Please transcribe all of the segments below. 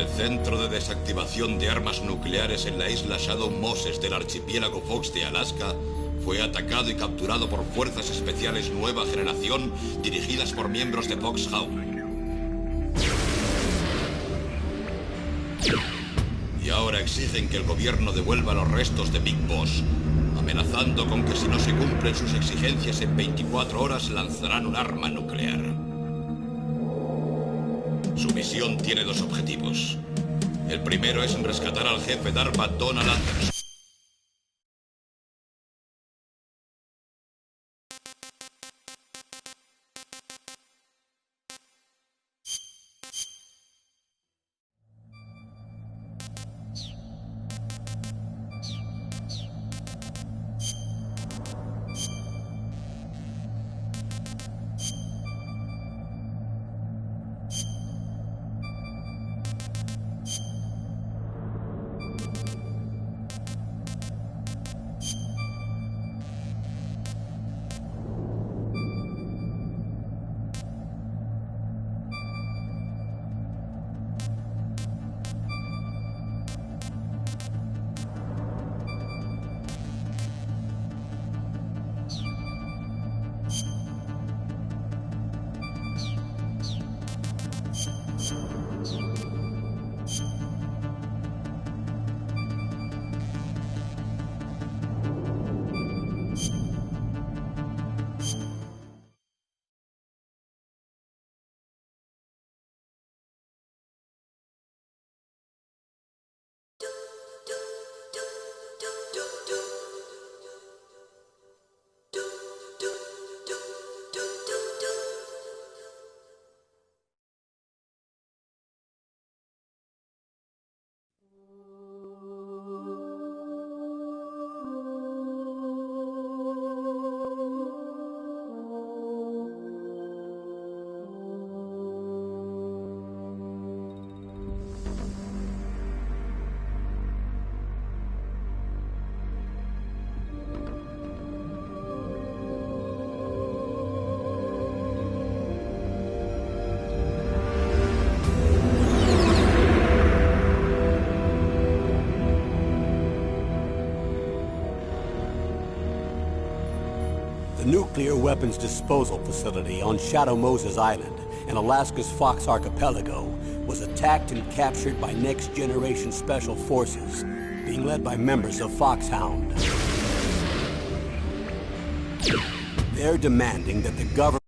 El centro de desactivación de armas nucleares en la isla Shadow Moses del archipiélago Fox de Alaska fue atacado y capturado por fuerzas especiales nueva generación dirigidas por miembros de Foxhound. Y ahora exigen que el gobierno devuelva los restos de Big Boss, amenazando con que si no se cumplen sus exigencias en 24 horas lanzarán un arma nuclear. Su misión tiene dos objetivos. El primero es rescatar al jefe DARPA Donald Anderson. The nuclear weapons disposal facility on Shadow Moses Island in Alaska's Fox Archipelago was attacked and captured by Next Generation Special Forces, being led by members of Foxhound. They're demanding that the government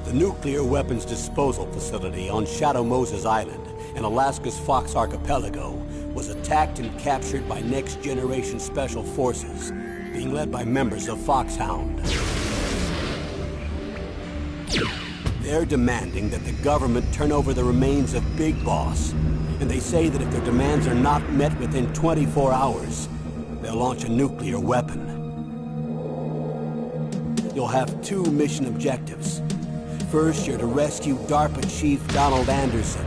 The nuclear weapons disposal facility on Shadow Moses Island in Alaska's Fox Archipelago was attacked and captured by Next Generation Special Forces, being led by members of Foxhound. They're demanding that the government turn over the remains of Big Boss, and they say that if their demands are not met within 24 hours, they'll launch a nuclear weapon. You'll have two mission objectives. First, you're to rescue DARPA Chief Donald Anderson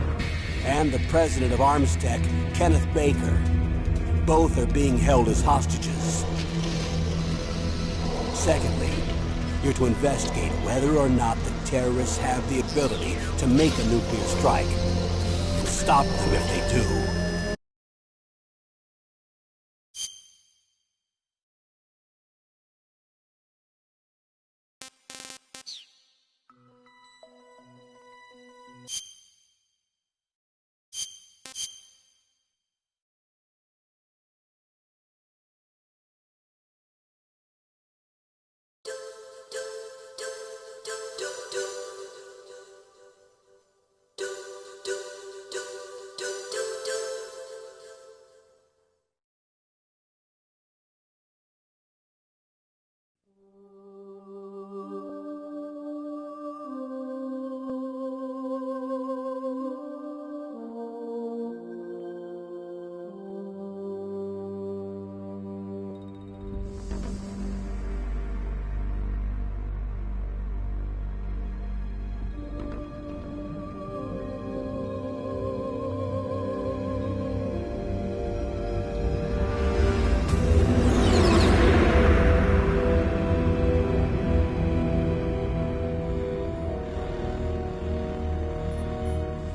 and the president of Armstech, Kenneth Baker. Both are being held as hostages. Secondly, you're to investigate whether or not the terrorists have the ability to make a nuclear strike and stop them if they do.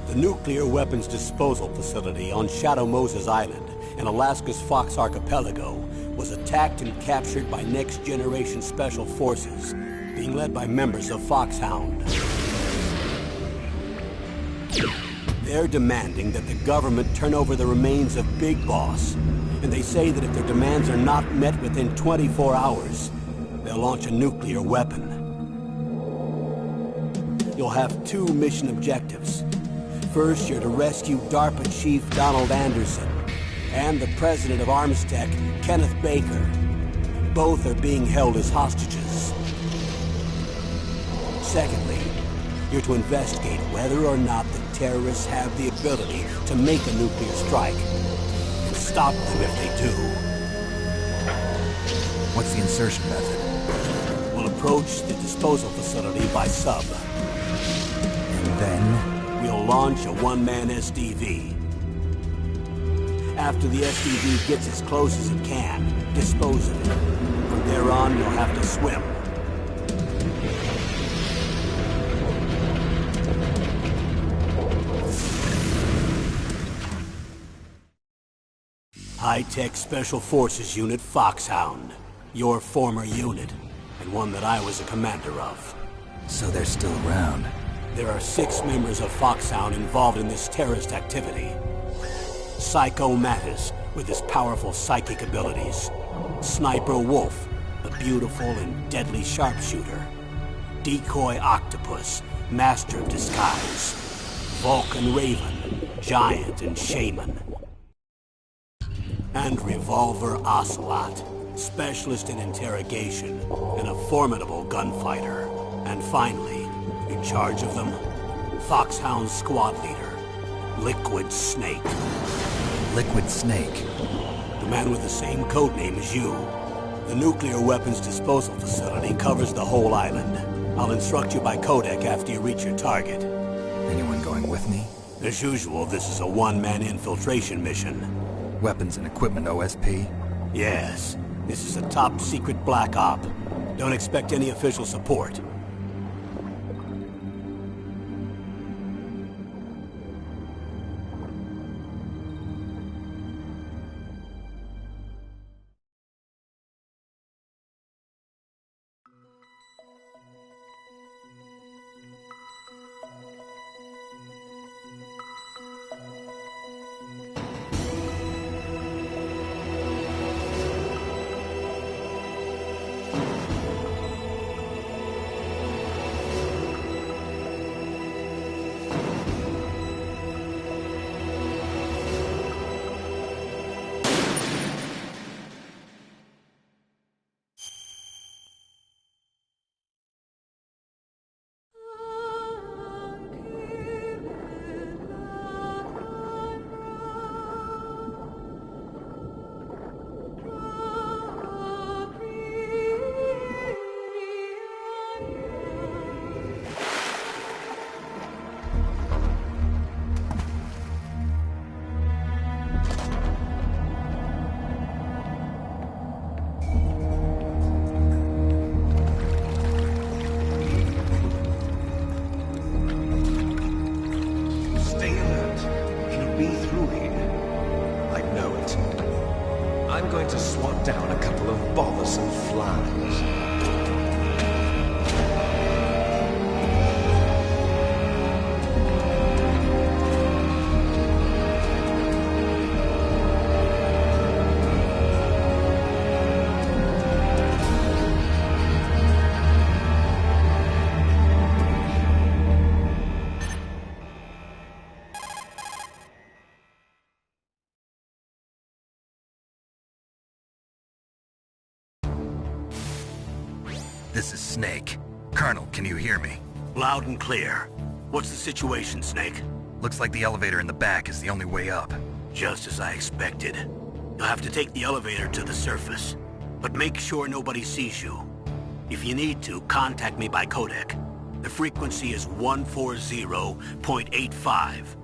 The nuclear weapons disposal facility on Shadow Moses Island in Alaska's Fox Archipelago was attacked and captured by Next Generation Special Forces, being led by members of Foxhound. They're demanding that the government turn over the remains of Big Boss, and they say that if their demands are not met within 24 hours, they'll launch a nuclear weapon. You'll have two mission objectives. First, you're to rescue DARPA Chief Donald Anderson and the president of Armstech, Kenneth Baker. Both are being held as hostages. Secondly, you're to investigate whether or not the terrorists have the ability to make a nuclear strike and stop them if they do. What's the insertion method? We'll approach the disposal facility by sub. And then? We'll launch a one-man SDV. After the SDV gets as close as it can, dispose of it. From there on, you'll have to swim. High-Tech Special Forces Unit Foxhound. Your former unit, and one that I was a commander of. So they're still around. There are 6 members of Foxhound involved in this terrorist activity. Psycho Mattis, with his powerful psychic abilities. Sniper Wolf, the beautiful and deadly sharpshooter. Decoy Octopus, master of disguise. Vulcan Raven, giant and shaman. And Revolver Ocelot, specialist in interrogation and a formidable gunfighter. And finally, in charge of them, Foxhound squad leader, Liquid Snake. Liquid Snake? The man with the same codename as you. The nuclear weapons disposal facility covers the whole island. I'll instruct you by codec after you reach your target. Anyone going with me? As usual, this is a one-man infiltration mission. Weapons and equipment OSP? Yes. This is a top-secret black op. Don't expect any official support. full of bothersome flies. This is Snake. Colonel, can you hear me? Loud and clear. What's the situation, Snake? Looks like the elevator in the back is the only way up. Just as I expected. You'll have to take the elevator to the surface. But make sure nobody sees you. If you need to, contact me by codec. The frequency is 140.85.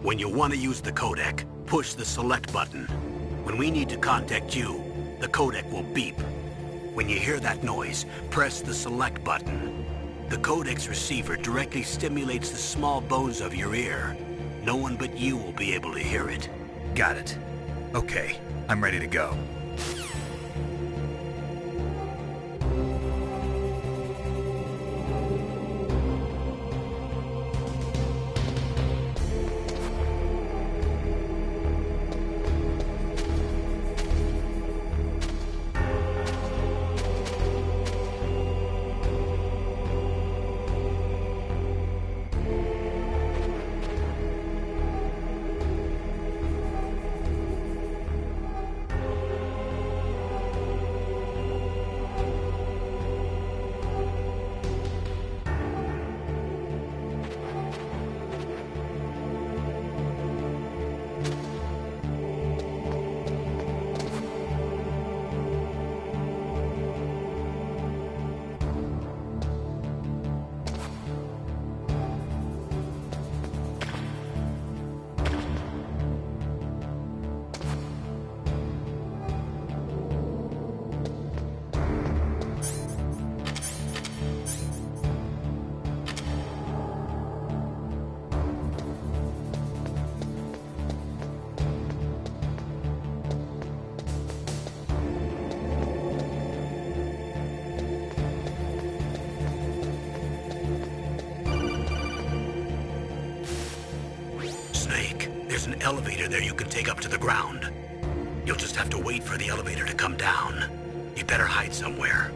When you want to use the codec, push the select button. When we need to contact you, the codec will beep. When you hear that noise, press the select button. The codec's receiver directly stimulates the small bones of your ear. No one but you will be able to hear it. Got it. Okay, I'm ready to go. There's an elevator there you can take up to the ground. You'll just have to wait for the elevator to come down. You better hide somewhere.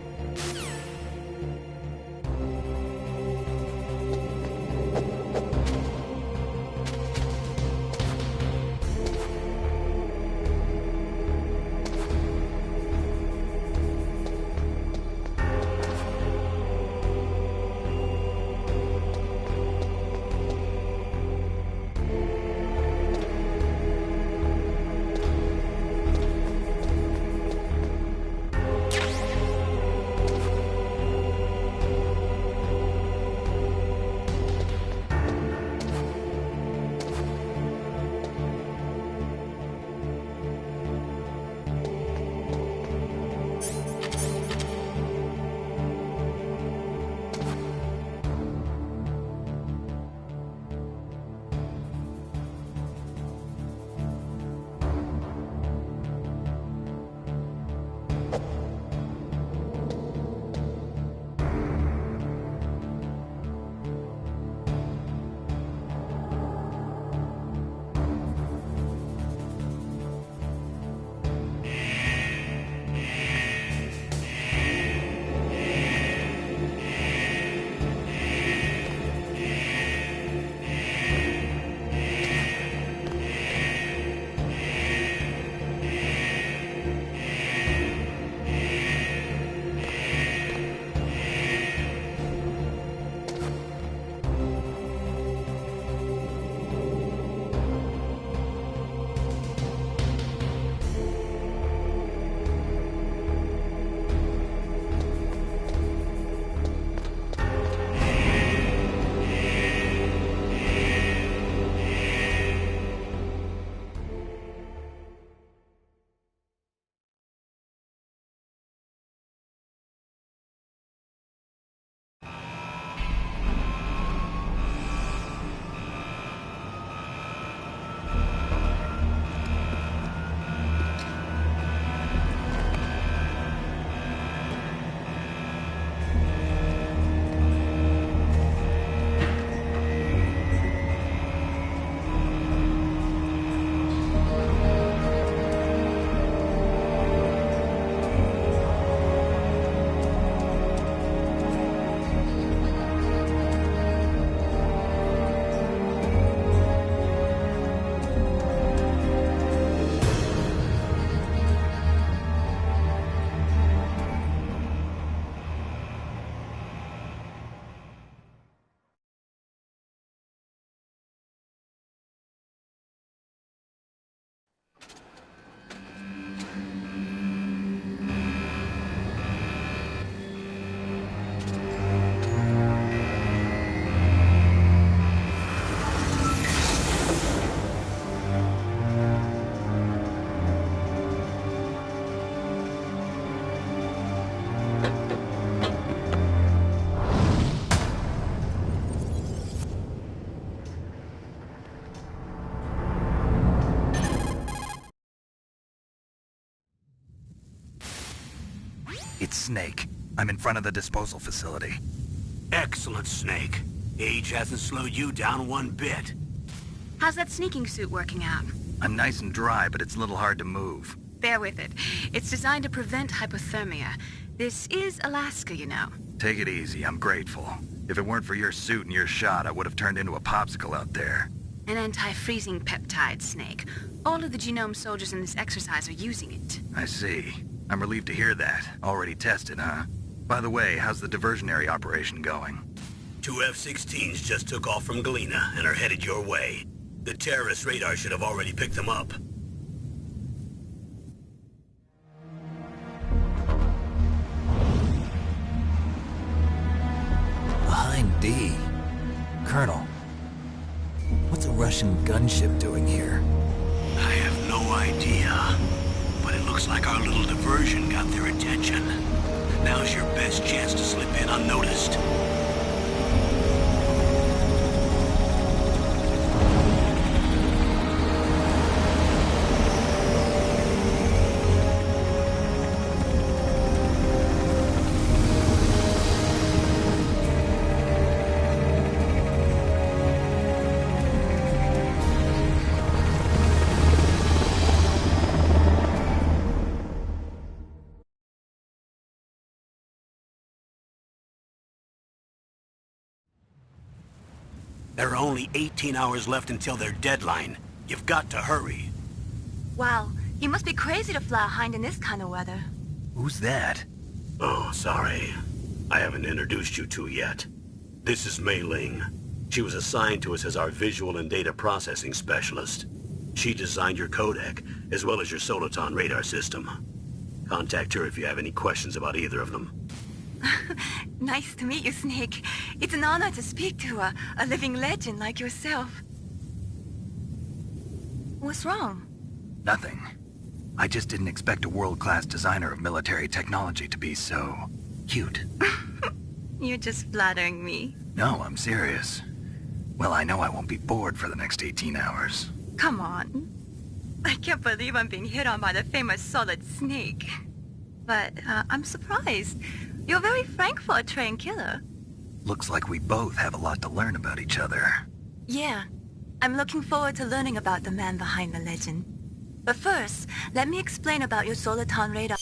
It's Snake. I'm in front of the disposal facility. Excellent, Snake. Age hasn't slowed you down one bit. How's that sneaking suit working out? I'm nice and dry, but it's a little hard to move. Bear with it. It's designed to prevent hypothermia. This is Alaska, you know. Take it easy, I'm grateful. If it weren't for your suit and your shot, I would have turned into a popsicle out there. An anti-freezing peptide, Snake. All of the genome soldiers in this exercise are using it. I see. I'm relieved to hear that. Already tested, huh? By the way, how's the diversionary operation going? 2 F-16s just took off from Galena and are headed your way. The terrorist radar should have already picked them up. Behind D. Colonel, what's a Russian gunship doing here? I have no idea, but it looks like our little diversion got their attention. Now's your best chance to slip in unnoticed. There are only 18 hours left until their deadline. You've got to hurry. Wow, you must be crazy to fly a hind in this kind of weather. Who's that? Oh, sorry. I haven't introduced you to yet. This is Mei Ling. She was assigned to us as our visual and data processing specialist. She designed your codec, as well as your Soliton radar system. Contact her if you have any questions about either of them. Nice to meet you, Snake. It's an honor to speak to a living legend like yourself. What's wrong? Nothing. I just didn't expect a world-class designer of military technology to be so cute. You're just flattering me. No, I'm serious. Well, I know I won't be bored for the next 18 hours. Come on. I can't believe I'm being hit on by the famous Solid Snake. But I'm surprised. You're very frank for a trained killer. Looks like we both have a lot to learn about each other. Yeah. I'm looking forward to learning about the man behind the legend. But first, let me explain about your Soliton radar.